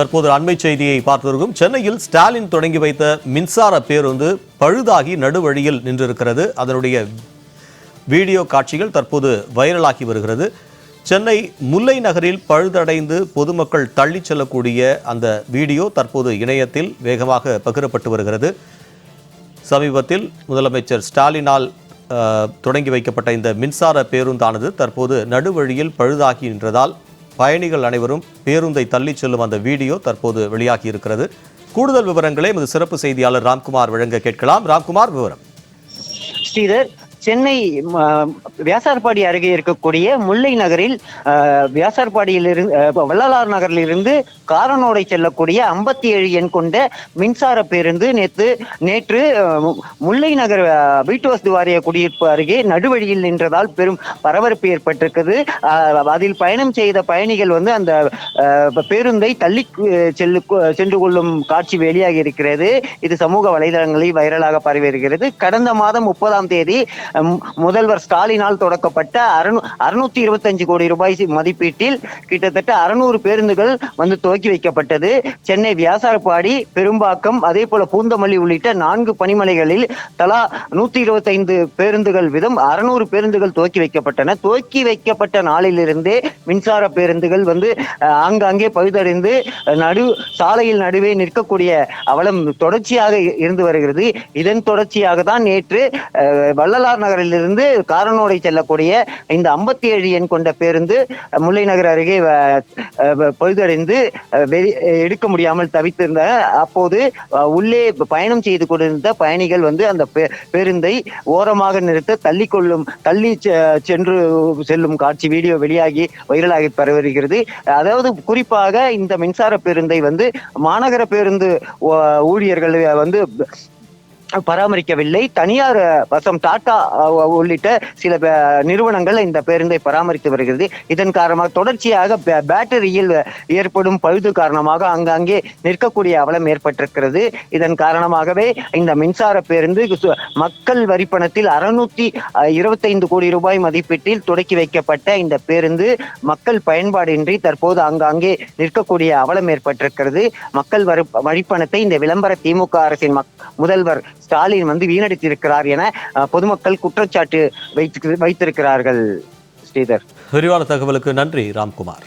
தற்போது அண்மை செய்தியை பார்த்திருக்கும். சென்னையில் ஸ்டாலின் தொடங்கி வைத்த மின்சார பேருந்து பழுதாகி நடுவழியில் நின்றிருக்கிறது. அதனுடைய வீடியோ காட்சிகள் தற்போது வைரலாகி வருகிறது. சென்னை முல்லை நகரில் பழுதடைந்து பொதுமக்கள் தள்ளிச் செல்லக்கூடிய அந்த வீடியோ தற்போது இணையத்தில் வேகமாக பகிரப்பட்டு வருகிறது. சமீபத்தில் முதலமைச்சர் ஸ்டாலினால் தொடங்கி வைக்கப்பட்ட இந்த மின்சார பேருந்தானது தற்போது நடுவழியில் பழுதாகி நின்றதால் பயணிகள் அனைவரும் பேருந்தை தள்ளிச் செல்லும் அந்த வீடியோ தற்போது வெளியாகி இருக்கிறது. கூடுதல் விவரங்களை எமது சிறப்பு செய்தியாளர் ராம்குமார் வழங்க கேட்கலாம். ராம்குமார், விவரம். ஸ்ரீதர், சென்னை வியாசார்பாடி அருகே இருக்கக்கூடிய முல்லை நகரில் வியாசார்பாடியிலிருந்து வள்ளலார் நகரிலிருந்து காரனோடை செல்லக்கூடிய 57 எண் கொண்ட மின்சார பேருந்து நேற்று முல்லை நகர் வீட்டு வசதி வாரிய குடியிருப்பு அருகே நடுவழியில் நின்றதால் பெரும் பரபரப்பு ஏற்பட்டிருக்கிறது. அதில் பயணம் செய்த பயணிகள் அந்த பேருந்தை தள்ளி சென்று கொள்ளும் காட்சி வெளியாகி இருக்கிறது. இது சமூக வலைதளங்களில் வைரலாக பரவி வருகிறது. கடந்த மாதம் 30ஆம் தேதி முதல்வர் ஸ்டாலினால் தொடக்கப்பட்ட 625 கோடி ரூபாய் மதிப்பீட்டில் கிட்டத்தட்ட 600 பேருந்துகள் துவக்கி வைக்கப்பட்டது. சென்னை வியாசார்பாடி, பெரும்பாக்கம், அதே போல பூந்தமல்லி உள்ளிட்ட 4 பணிமனைகளில் தலா 125 பேருந்துகள் வீதம் 600 பேருந்துகள் துவக்கி வைக்கப்பட்டன. துவக்கி வைக்கப்பட்ட நாளிலிருந்தே மின்சார பேருந்துகள் ஆங்காங்கே பழுதடைந்து சாலையில் நடுவே நிற்கக்கூடிய அவலம் தொடர்ச்சியாக இருந்து வருகிறது. இதன் தொடர்ச்சியாக தான் நேற்று வள்ளலார் நகரிலிருந்து காரனோடை செல்லக்கூடிய இந்த 57 எண் கொண்ட பேருந்து முல்லை நகர் அருகே பழுதடைந்து எடுக்க முடியாமல் தவித்திருந்த அப்போது உள்ளே பயணம் செய்து கொண்டிருந்த பயணிகள் அந்த பேருந்தை ஓரமாக நிறுத்த தள்ளி சென்று செல்லும் காட்சி வீடியோ வெளியாகி வைரலாகி பரவுகிறது. அதாவது குறிப்பாக இந்த மின்சார பேருந்தை மாநகர பேருந்து ஊழியர்கள் பராமரிக்கவில்லை. தனியார் வசம் டாடா உள்ளிட்ட சில நிறுவனங்கள் இந்த பேருந்தை பராமரித்து வருகிறது. இதன் காரணமாக தொடர்ச்சியாக பேட்டரியில் ஏற்படும் பழுது காரணமாக அங்கங்கே நிற்கக்கூடிய அவலம் ஏற்பட்டிருக்கிறது. இதன் காரணமாகவே இந்த மின்சார பேருந்து மக்கள் வரிப்பணத்தில் 625 கோடி ரூபாய் மதிப்பீட்டில் தொடக்கி வைக்கப்பட்ட இந்த பேருந்து மக்கள் பயன்பாடின்றி தற்போது அங்கங்கே நிற்கக்கூடிய அவலம் ஏற்பட்டிருக்கிறது. மக்கள் வரிப்பணத்தை இந்த விளம்பர திமுக அரசின் முதல்வர் ஸ்டாலின் வீணடித்திருக்கிறார் என பொதுமக்கள் குற்றச்சாட்டு வைத்திருக்கிறார்கள். ஸ்ரீதர், விரிவான தகவலுக்கு நன்றி ராம்குமார்.